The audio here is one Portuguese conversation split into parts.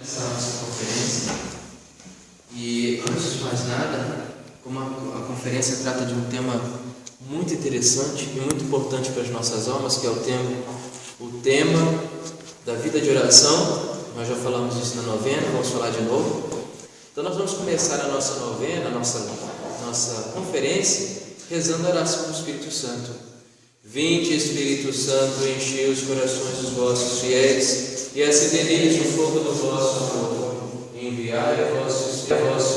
Essa nossa conferência, e antes de mais nada, como a conferência trata de um tema muito interessante e muito importante para as nossas almas, que é o tema da vida de oração. Nós já falamos isso na novena, vamos falar de novo. Então nós vamos começar a nossa novena, a nossa conferência, rezando a oração do Espírito Santo. Vinde, Espírito Santo, enchei os corações dos vossos fiéis e acendei neles o fogo do vosso amor. Enviai o vosso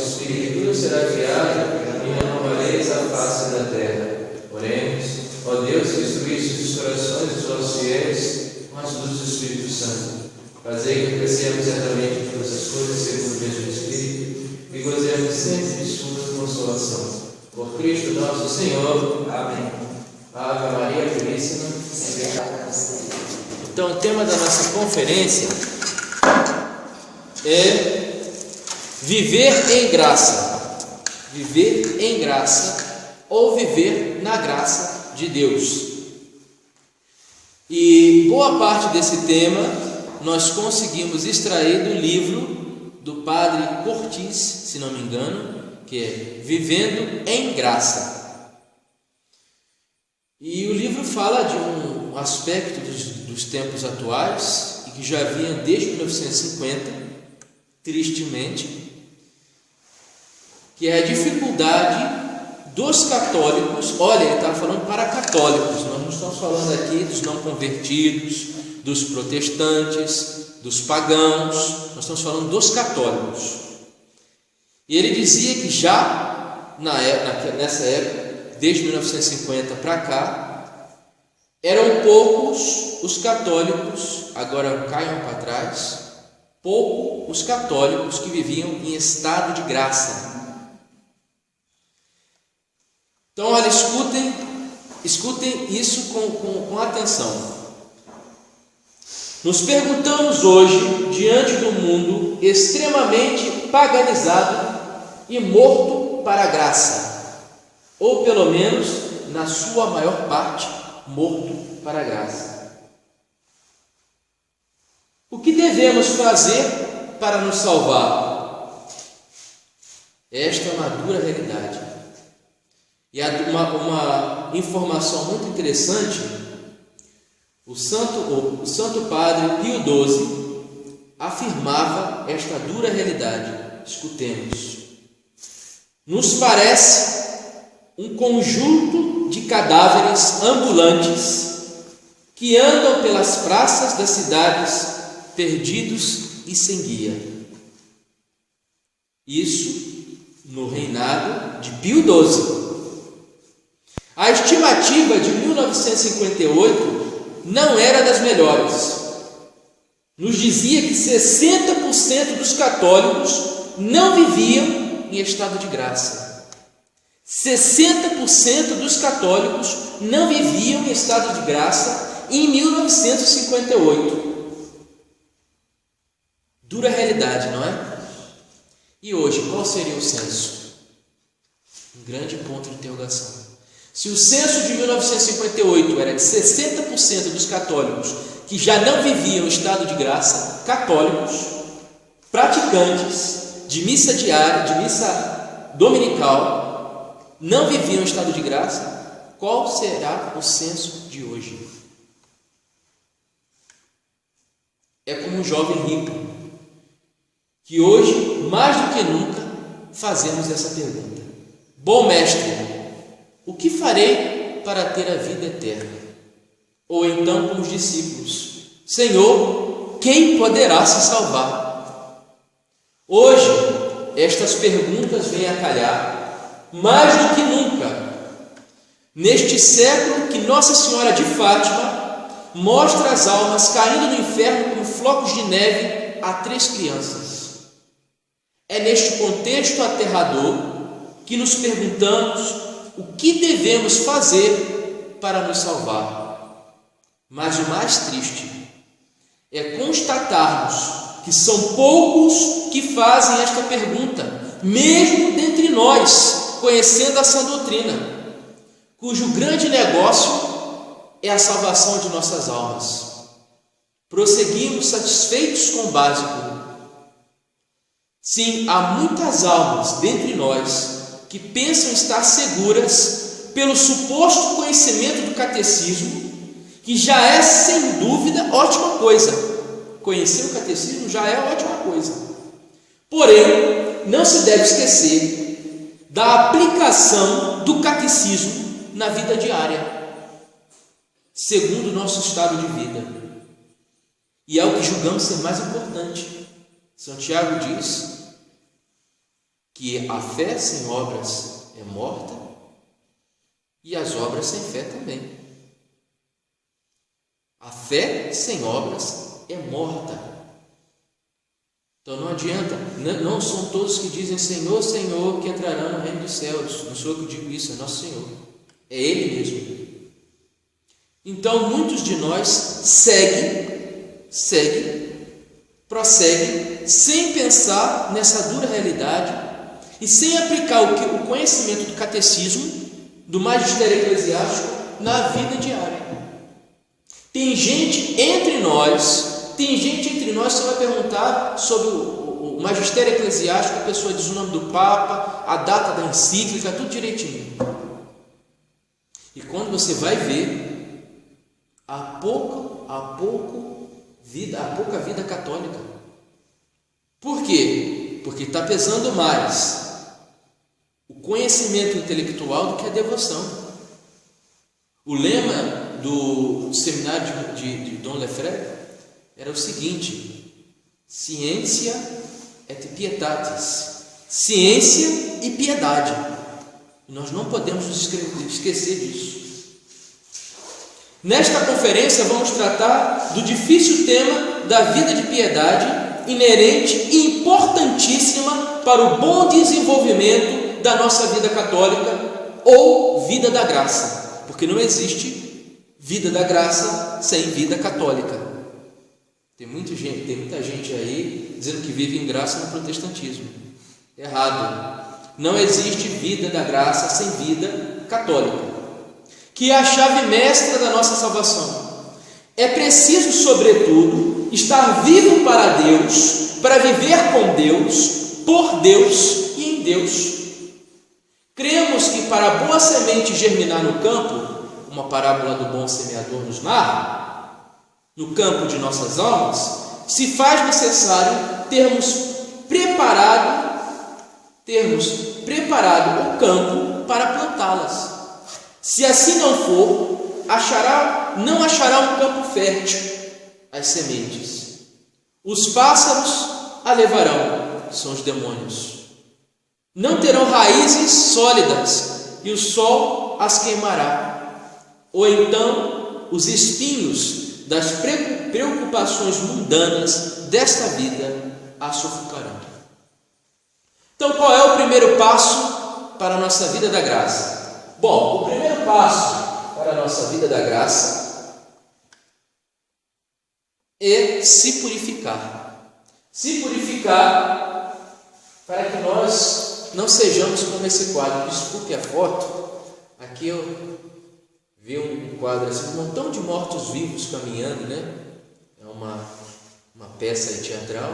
Espírito, e será criado, e renovareis a face da terra. Oremos, ó Deus, que instruísse os corações dos vossos fiéis com as luzes do Espírito Santo. Fazei que apreciemos eternamente todas as coisas segundo o mesmo Espírito e gozemos sempre de sua consolação. Por Cristo nosso Senhor. Amém. Ave Maria Puríssima. Então, o tema da nossa conferência é viver em graça. Viver em graça ou viver na graça de Deus. E boa parte desse tema nós conseguimos extrair do livro do padre Cortis, se não me engano, que é Vivendo em Graça. E o livro fala de um aspecto dos tempos atuais, e que já vinha desde 1950, tristemente, que é a dificuldade dos católicos. Olha, ele está falando para católicos, nós não estamos falando aqui dos não convertidos, dos protestantes, dos pagãos, nós estamos falando dos católicos. E ele dizia que já nessa época, desde 1950 para cá, eram poucos os católicos, agora caiam para trás, poucos os católicos que viviam em estado de graça. Então, olha, escutem isso com atenção. Nos perguntamos hoje, diante do mundo extremamente paganizado e morto para a graça, ou pelo menos, na sua maior parte, morto para a graça. O que devemos fazer para nos salvar? Esta é uma dura realidade. E uma informação muito interessante, o Santo Padre Pio XII afirmava esta dura realidade. Escutemos. Nos parece um conjunto de cadáveres ambulantes que andam pelas praças das cidades perdidos e sem guia. Isso no reinado de Pio XII. A estimativa de 1958 não era das melhores. Nos dizia que 60% dos católicos não viviam em estado de graça. 60% dos católicos não viviam em estado de graça em 1958. Dura realidade, não é? E hoje, qual seria o censo? Um grande ponto de interrogação. Se o censo de 1958 era de 60% dos católicos que já não viviam em estado de graça, católicos, praticantes de missa diária, de missa dominical, não viviam em estado de graça, qual será o censo de hoje? É como um jovem rico, que hoje, mais do que nunca, fazemos essa pergunta: bom mestre, o que farei para ter a vida eterna? Ou então com os discípulos: Senhor, quem poderá se salvar? Hoje, estas perguntas vêm a calhar, mais do que nunca, neste século que Nossa Senhora de Fátima mostra as almas caindo no inferno como flocos de neve a 3 crianças. É neste contexto aterrador que nos perguntamos o que devemos fazer para nos salvar. Mas o mais triste é constatarmos que são poucos que fazem esta pergunta, mesmo dentre nós, conhecendo a sã doutrina, cujo grande negócio é a salvação de nossas almas. Prosseguimos satisfeitos com o básico, Sim, há muitas almas dentre nós que pensam estar seguras pelo suposto conhecimento do catecismo, que já é, sem dúvida, ótima coisa. Conhecer o catecismo já é ótima coisa. Porém, não se deve esquecer da aplicação do catecismo na vida diária, segundo o nosso estado de vida. E é o que julgamos ser mais importante. São Tiago diz que a fé sem obras é morta e as obras sem fé também. A fé sem obras é morta. Então não adianta, não são todos que dizem Senhor, Senhor, que entrarão no reino dos céus. Não sou eu que digo isso, é nosso Senhor. É Ele mesmo. Então muitos de nós prosseguem sem pensar nessa dura realidade e sem aplicar o conhecimento do catecismo, do magistério eclesiástico na vida diária. Tem gente entre nós, você vai perguntar sobre o magistério eclesiástico, a pessoa diz o nome do Papa, a data da encíclica, tudo direitinho. E quando você vai ver, há pouca vida católica. Por quê? Porque está pesando mais o conhecimento intelectual do que a devoção. O lema do seminário de Dom Lefebvre era o seguinte: Scientia et pietatis, ciência e piedade. E nós não podemos esquecer disso. Nesta conferência vamos tratar do difícil tema da vida de piedade, inerente e importantíssima para o bom desenvolvimento da nossa vida católica ou vida da graça, porque não existe vida da graça sem vida católica. Tem muita gente aí dizendo que vive em graça no protestantismo. Errado. Não existe vida da graça sem vida católica, que é a chave mestra da nossa salvação. É preciso, sobretudo, estar vivo para Deus, para viver com Deus, por Deus e em Deus. Cremos que para a boa semente germinar no campo, uma parábola do bom semeador nos narra, no campo de nossas almas, se faz necessário termos preparado o campo para plantá-las. Se assim não for, não achará um campo fértil as sementes. Os pássaros a levarão, que são os demônios. Não terão raízes sólidas e o sol as queimará. Ou então os espinhos das preocupações mundanas desta vida a sufocarão. Então, qual é o primeiro passo para a nossa vida da graça? Bom, o primeiro passo para a nossa vida da graça é se purificar. Se purificar para que nós não sejamos como esse quadro. Desculpe a foto, aqui eu vi um quadro assim, um montão de mortos-vivos caminhando, né? É uma peça teatral.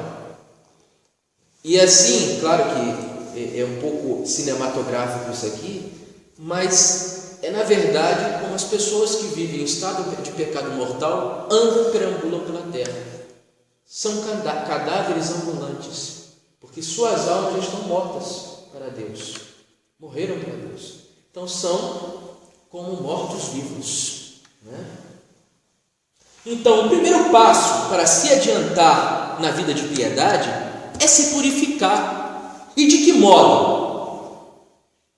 E assim, claro que é um pouco cinematográfico isso aqui, mas é na verdade como as pessoas que vivem em estado de pecado mortal andam, perambulam pela terra. São cadáveres ambulantes, porque suas almas já estão mortas para Deus, morreram para Deus. Então são como mortos-vivos, né? Então o primeiro passo para se adiantar na vida de piedade é se purificar. E de que modo?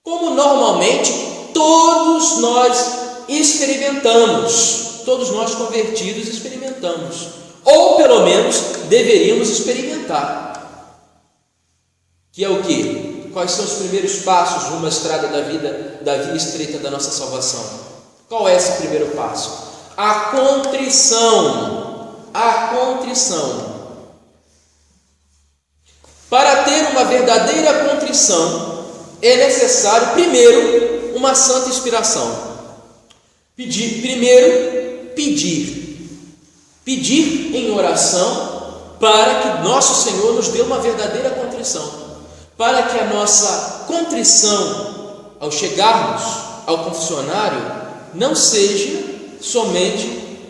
Como normalmente todos nós experimentamos, todos nós convertidos experimentamos, ou pelo menos deveríamos experimentar. Que é o quê? Quais são os primeiros passos rumo à estrada da via estreita da nossa salvação? Qual é esse primeiro passo? A contrição. A contrição. Para ter uma verdadeira contrição, é necessário, primeiro, uma santa inspiração. Primeiro, pedir em oração para que nosso Senhor nos dê uma verdadeira contrição, para que a nossa contrição ao chegarmos ao confessionário não seja somente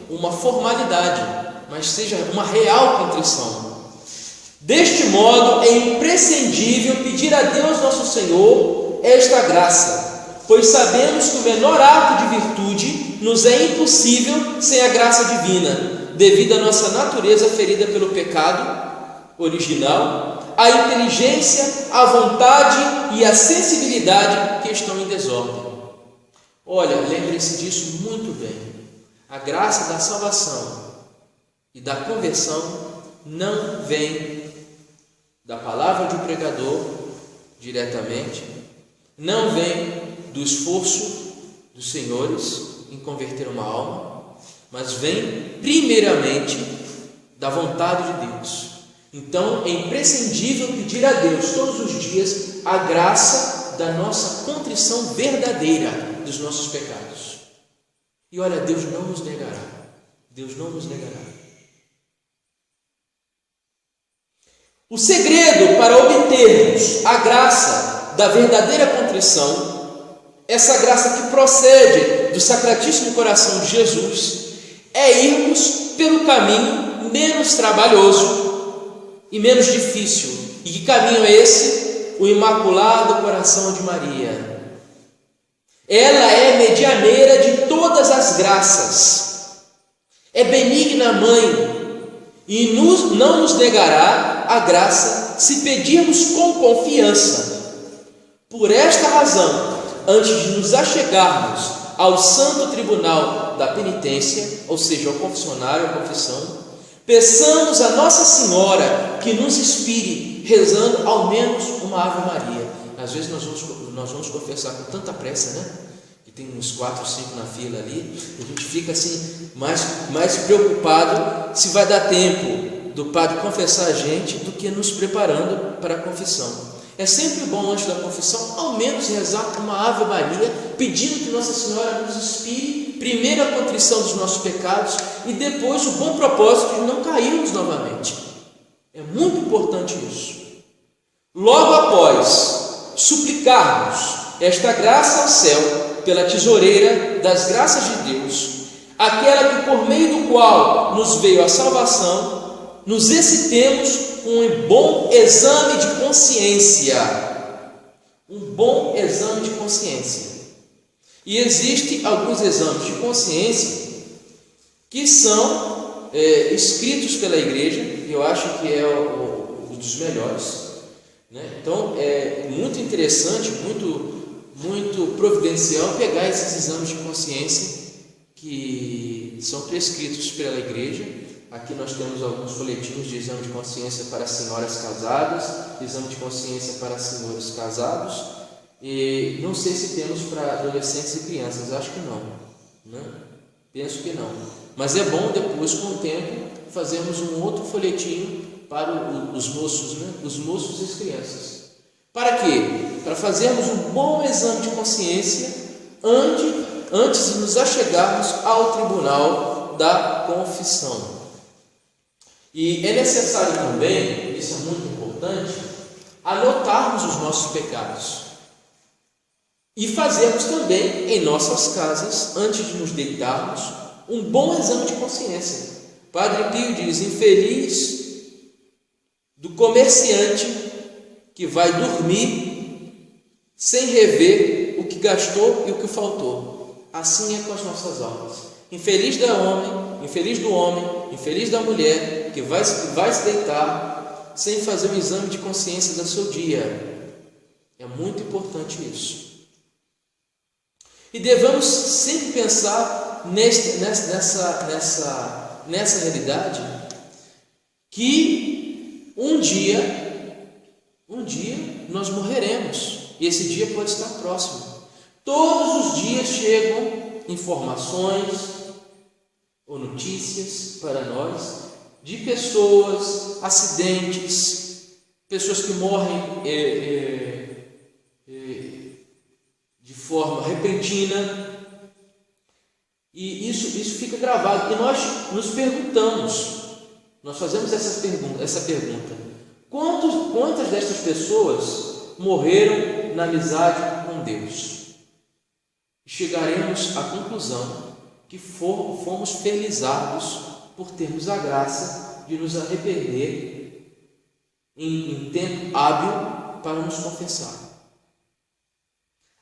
uma formalidade, mas seja uma real contrição. Deste modo, é imprescindível pedir a Deus nosso Senhor esta graça, pois sabemos que o menor ato de virtude nos é impossível sem a graça divina, devido à nossa natureza ferida pelo pecado original, a inteligência, a vontade e a sensibilidade que estão em desordem. Olha, lembre-se disso muito bem. A graça da salvação e da conversão não vem da palavra de um pregador diretamente, não vem do esforço dos senhores em converter uma alma, mas vem primeiramente da vontade de Deus. Então é imprescindível pedir a Deus todos os dias a graça da nossa contrição verdadeira dos nossos pecados. E olha, Deus não nos negará. Deus não nos negará. O segredo para obtermos a graça da verdadeira contrição, essa graça que procede do Sacratíssimo Coração de Jesus, é irmos pelo caminho menos trabalhoso e menos difícil. E que caminho é esse? O Imaculado Coração de Maria. Ela é medianeira de todas as graças, é benigna mãe e não nos negará a graça se pedirmos com confiança. Por esta razão, antes de nos achegarmos ao santo tribunal da penitência, ou seja, ao confessionário, à confissão, peçamos a Nossa Senhora que nos inspire rezando ao menos uma Ave Maria. Às vezes nós vamos confessar com tanta pressa, né? Que tem uns 4, 5 na fila ali, a gente fica assim mais preocupado se vai dar tempo do padre confessar a gente do que nos preparando para a confissão. É sempre bom, antes da confissão, ao menos rezar uma Ave Maria, pedindo que Nossa Senhora nos inspire, primeiro a contrição dos nossos pecados e depois o bom propósito de não cairmos novamente. É muito importante isso. Logo após suplicarmos esta graça ao céu, pela tesoureira das graças de Deus, aquela que por meio do qual nos veio a salvação, nos excitemos um bom exame de consciência. Um bom exame de consciência. E existem alguns exames de consciência que são escritos pela igreja, e eu acho que é um dos melhores, né? Então é muito interessante, muito providencial pegar esses exames de consciência que são prescritos pela igreja. Aqui nós temos alguns folhetinhos de exame de consciência para senhoras casadas, exame de consciência para senhores casados, e não sei se temos para adolescentes e crianças, acho que não, né? Penso que não, mas é bom depois, com o tempo, fazermos um outro folhetinho para os moços, né? Os moços e as crianças. Para quê? Para fazermos um bom exame de consciência antes de nos achegarmos ao tribunal da confissão. E é necessário também, isso é muito importante, anotarmos os nossos pecados e fazermos também em nossas casas, antes de nos deitarmos, um bom exame de consciência. Padre Pio diz: infeliz do comerciante que vai dormir sem rever o que gastou e o que faltou. Assim é com as nossas almas. Infeliz do homem, infeliz da mulher que vai se deitar sem fazer um exame de consciência do seu dia. É muito importante isso. E devemos sempre pensar nessa realidade, que um dia nós morreremos, e esse dia pode estar próximo. Todos os dias chegam informações ou notícias para nós de pessoas, acidentes, pessoas que morrem de forma repentina, e isso fica gravado, e nós nos perguntamos: nós fazemos essa pergunta: quantas destas pessoas morreram na amizade com Deus? E chegaremos à conclusão que fomos felizardos por termos a graça de nos arrepender em tempo hábil para nos confessar.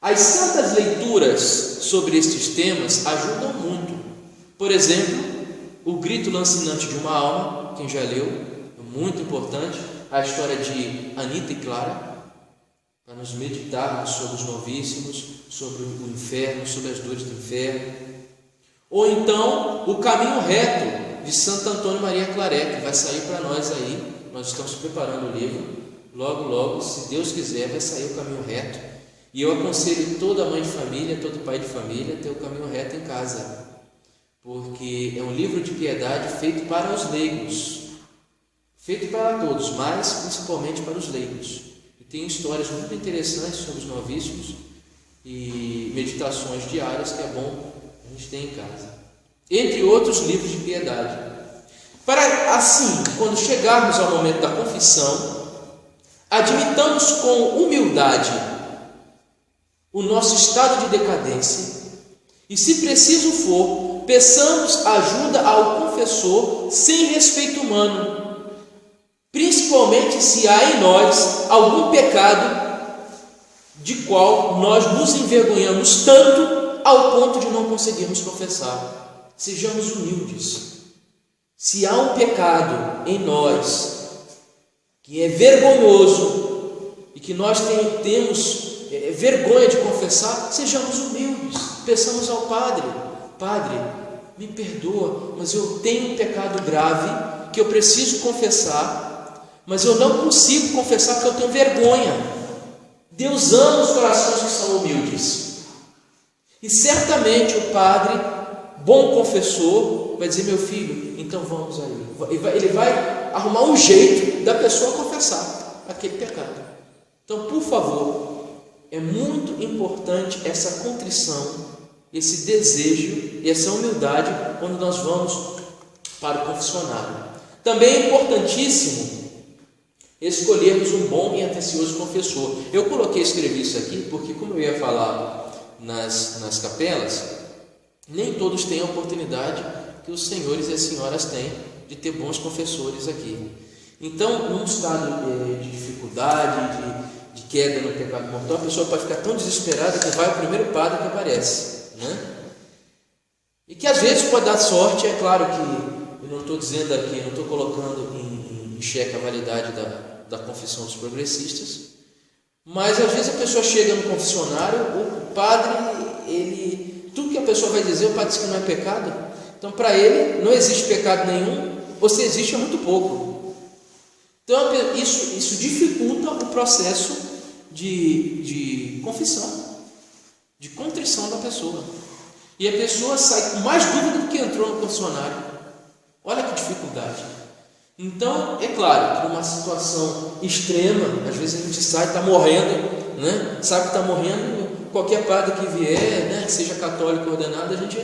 As santas leituras sobre estes temas ajudam muito. Por exemplo, O Grito Lancinante de uma Alma, quem já leu, é muito importante, a história de Anita e Clara, para nos meditarmos sobre os novíssimos, sobre o inferno, sobre as dores do inferno. Ou então, O Caminho Reto, de Santo Antônio Maria Claret, que vai sair para nós aí. Nós estamos preparando o livro. Logo, logo, se Deus quiser, vai sair O Caminho Reto. E eu aconselho toda mãe de família, todo pai de família, a ter O Caminho Reto em casa, porque é um livro de piedade feito para os leigos, feito para todos, mas principalmente para os leigos. E tem histórias muito interessantes sobre os novíssimos e meditações diárias que é bom a gente ter em casa, entre outros livros de piedade. Para assim, quando chegarmos ao momento da confissão, admitamos com humildade o nosso estado de decadência e, se preciso for, peçamos ajuda ao confessor sem respeito humano, principalmente se há em nós algum pecado de qual nós nos envergonhamos tanto ao ponto de não conseguirmos confessar. Sejamos humildes. Se há um pecado em nós que é vergonhoso e que nós temos vergonha de confessar, sejamos humildes, peçamos ao Padre: Padre, me perdoa, mas eu tenho um pecado grave que eu preciso confessar, mas eu não consigo confessar porque eu tenho vergonha. Deus ama os corações que são humildes, e certamente o Padre, bom confessor, vai dizer: meu filho, então vamos aí. Ele vai arrumar um jeito da pessoa confessar aquele pecado. Então, por favor, é muito importante essa contrição, esse desejo e essa humildade quando nós vamos para o confessionário. Também é importantíssimo escolhermos um bom e atencioso confessor. Eu escrevi isso aqui porque, como eu ia falar nas capelas, nem todos têm a oportunidade que os senhores e as senhoras têm de ter bons confessores aqui. Então, num estado de dificuldade, de queda no pecado mortal, a pessoa pode ficar tão desesperada que vai ao primeiro padre que aparece, né? E que às vezes pode dar sorte. É claro que eu não estou dizendo aqui, não estou colocando em xeque a validade da confissão dos progressistas, mas às vezes a pessoa chega no confessionário, o padre, tudo que a pessoa vai dizer, o padre diz que não é pecado. Então, para ele, não existe pecado nenhum, ou se existe, é muito pouco. Então, isso dificulta o processo de confissão, de contrição da pessoa. E a pessoa sai com mais dúvida do que entrou no confessionário. Olha que dificuldade. Então, é claro, por uma situação extrema, às vezes a gente sai, está morrendo, né? Sabe que está morrendo, qualquer padre que vier, né, que seja católico ordenado, a gente,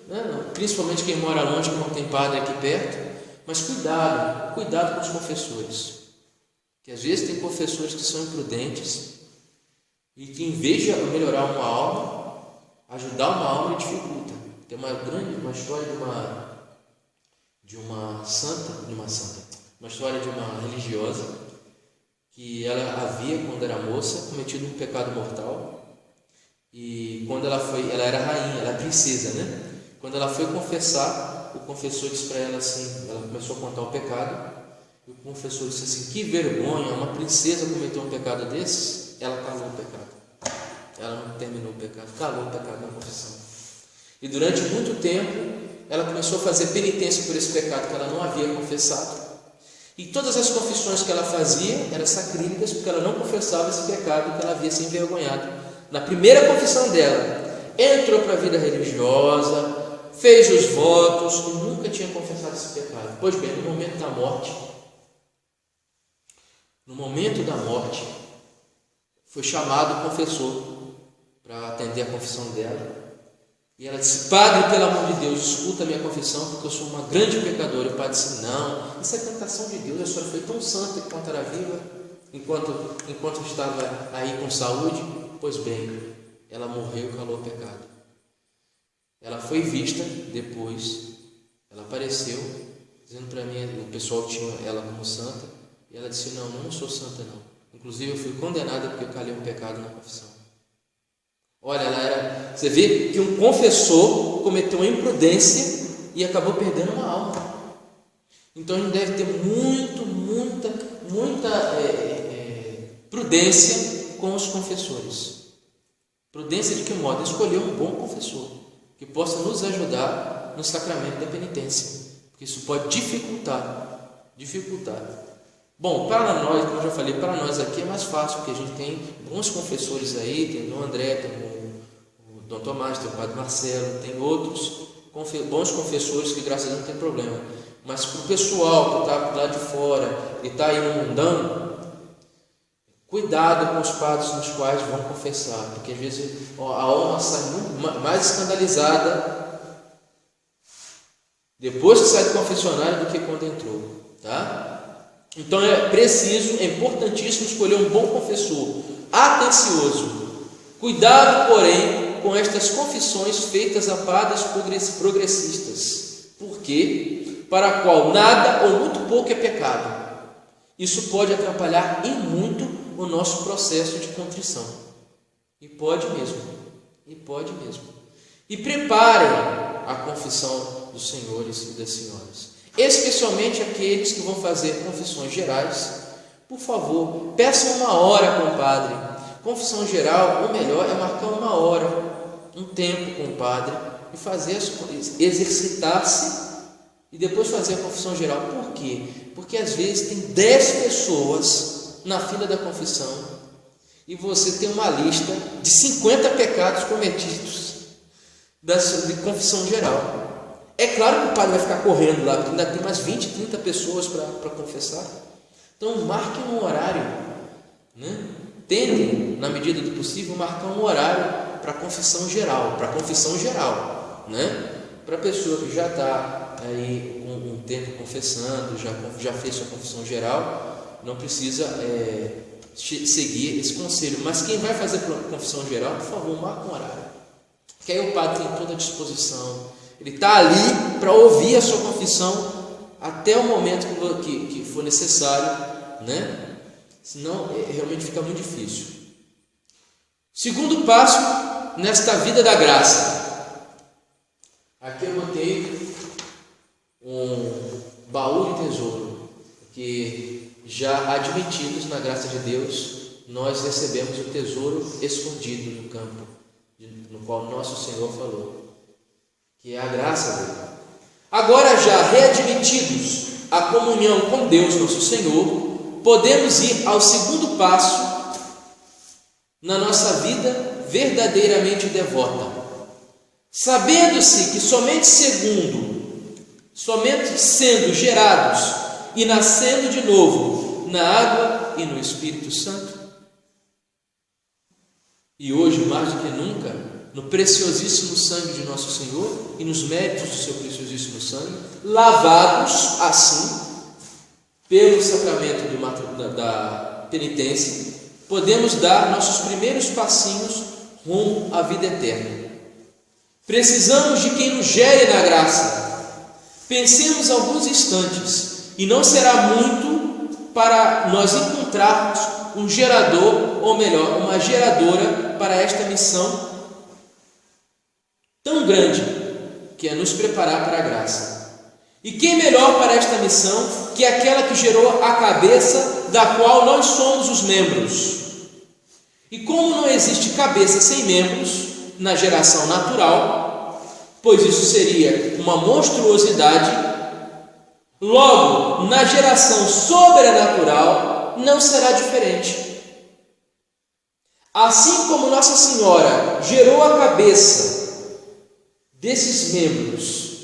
né, principalmente quem mora longe, que não tem padre aqui perto, mas cuidado com os confessores, que às vezes tem confessores que são imprudentes e que, em vez de melhorar uma alma, ajudar uma alma, dificulta. Tem uma história uma história de uma religiosa que ela havia, quando era moça, cometido um pecado mortal, e quando ela era rainha, ela era princesa, né? Quando ela foi confessar, o confessor disse para ela assim, ela começou a contar o pecado, e o confessor disse assim: que vergonha, uma princesa cometeu um pecado desses. Ela calou o pecado, ela não terminou o pecado, calou o pecado na confissão. E durante muito tempo ela começou a fazer penitência por esse pecado que ela não havia confessado, e todas as confissões que ela fazia eram sacrílegas, porque ela não confessava esse pecado que ela havia se envergonhado. Na primeira confissão dela, entrou para a vida religiosa, fez os votos e nunca tinha confessado esse pecado. Pois bem, no momento da morte, foi chamado o confessor para atender a confissão dela. E ela disse: padre, pelo amor de Deus, escuta a minha confissão, porque eu sou uma grande pecadora. E o padre disse: não, isso é tentação de Deus, a senhora foi tão santa enquanto era viva, enquanto estava aí com saúde. Pois bem, ela morreu e calou o pecado. Ela foi vista depois, ela apareceu, dizendo para mim, o pessoal tinha ela como santa, e ela disse: não, não sou santa não. Inclusive eu fui condenada porque eu calei um pecado na confissão. Olha, ela era... Você vê que um confessor cometeu uma imprudência e acabou perdendo uma alma. Então a gente deve ter muita prudência com os confessores. Prudência de que modo? Escolher um bom confessor que possa nos ajudar no sacramento da penitência, porque isso pode dificultar. Bom, para nós, como eu já falei, para nós aqui é mais fácil, porque a gente tem bons confessores aí, tem o Dom André, tem o Dom Tomás, tem o Padre Marcelo, tem outros bons confessores que graças a Deus não tem problema. Mas para o pessoal que está lá de fora e está aí no mundão, cuidado com os padres nos quais vão confessar, porque às vezes a alma sai muito mais escandalizada depois que sai do confessionário do que quando entrou, tá? Então é importantíssimo escolher um bom confessor, atencioso. Cuidado, porém, com estas confissões feitas a padres progressistas, porque para a qual nada ou muito pouco é pecado. Isso pode atrapalhar e muito o nosso processo de contrição. E pode mesmo. E preparem a confissão dos senhores e das senhoras, especialmente aqueles que vão fazer confissões gerais. Por favor, peçam uma hora com o padre. Confissão geral, o melhor é marcar uma hora, um tempo com o padre e fazer exercitar-se e depois fazer a confissão geral. Por quê? Porque às vezes tem 10 pessoas na fila da confissão e você tem uma lista de 50 pecados cometidos de confissão geral. É claro que o padre vai ficar correndo lá, porque ainda tem mais 20, 30 pessoas para confessar. Então marquem um horário, né? Tentem, na medida do possível, marcar um horário para confissão geral, né? Para a pessoa que já está aí um tempo confessando, já fez sua confissão geral, não precisa seguir esse conselho. Mas quem vai fazer confissão geral, por favor, marque um horário, que aí o padre tem toda a disposição. Ele está ali para ouvir a sua confissão até o momento que for necessário, né? Senão realmente fica muito difícil. Segundo passo nesta vida da graça. Aqui eu botei um baú de tesouro, que já admitidos na graça de Deus, nós recebemos o tesouro escondido no campo, no qual nosso Senhor falou, que é a graça dele. Agora, já readmitidos à comunhão com Deus, nosso Senhor, podemos ir ao segundo passo na nossa vida verdadeiramente devota, sabendo-se que somente sendo gerados e nascendo de novo na água e no Espírito Santo, e hoje mais do que nunca, no preciosíssimo sangue de nosso Senhor e nos méritos do seu preciosíssimo sangue, lavados assim pelo sacramento da penitência, podemos dar nossos primeiros passinhos rumo à vida eterna. Precisamos de quem nos gere na graça. Pensemos alguns instantes, e não será muito para nós encontrarmos um gerador, ou melhor, uma geradora para esta missão tão grande, que é nos preparar para a graça. E quem melhor para esta missão que aquela que gerou a cabeça, da qual nós somos os membros? E como não existe cabeça sem membros na geração natural, pois isso seria uma monstruosidade, logo na geração sobrenatural não será diferente. Assim como Nossa Senhora gerou a cabeça desses membros,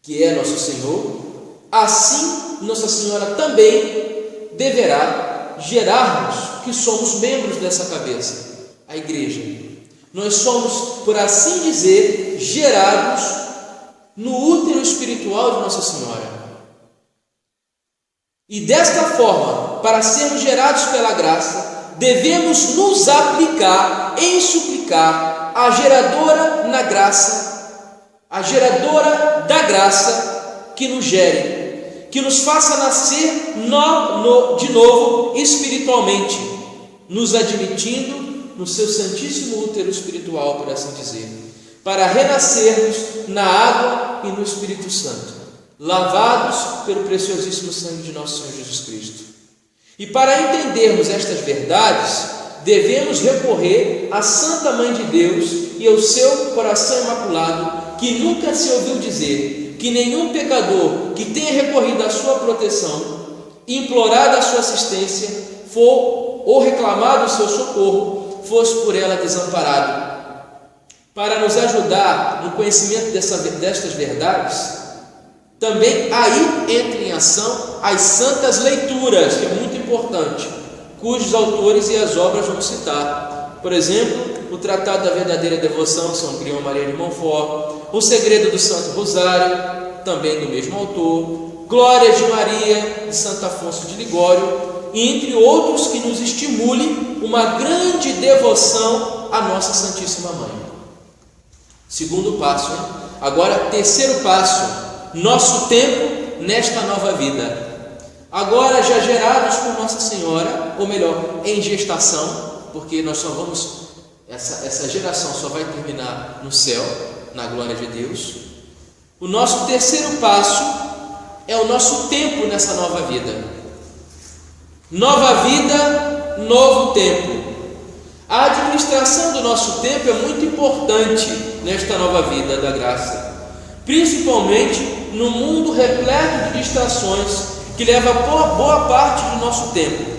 que é nosso Senhor, assim Nossa Senhora também deverá gerar-nos, que somos membros dessa cabeça, a Igreja. nós somos, por assim dizer, gerados no útero espiritual de Nossa Senhora. E desta forma, para sermos gerados pela graça, devemos nos aplicar em suplicar a geradora na graça, a geradora da graça que nos gere, que nos faça nascer de novo espiritualmente, nos admitindo no seu santíssimo útero espiritual, por assim dizer, para renascermos na água e no Espírito Santo, lavados pelo preciosíssimo sangue de nosso Senhor Jesus Cristo. E para entendermos estas verdades, devemos recorrer à Santa Mãe de Deus e ao seu coração imaculado, que nunca se ouviu dizer que nenhum pecador que tenha recorrido à sua proteção, implorado a sua assistência, ou reclamado o seu socorro, fosse por ela desamparado. Para nos ajudar no conhecimento destas verdades, também aí entra em ação as santas leituras, que é muito importante, cujos autores e as obras vamos citar. Por exemplo, o Tratado da Verdadeira Devoção de São Grião Maria de Montfort, o Segredo do Santo Rosário, também do mesmo autor, Glórias de Maria de Santo Afonso de Ligório, e entre outros que nos estimule uma grande devoção à nossa Santíssima Mãe. Segundo passo, hein? Agora, terceiro passo, nosso tempo nesta nova vida. Agora já gerados por Nossa Senhora, ou melhor, em gestação, porque nós só vamos, essa geração só vai terminar no céu, na glória de Deus. O nosso terceiro passo é o nosso tempo nessa nova vida. Nova vida, novo tempo. A administração do nosso tempo é muito importante nesta nova vida da graça, principalmente no mundo repleto de distrações que leva boa parte do nosso tempo.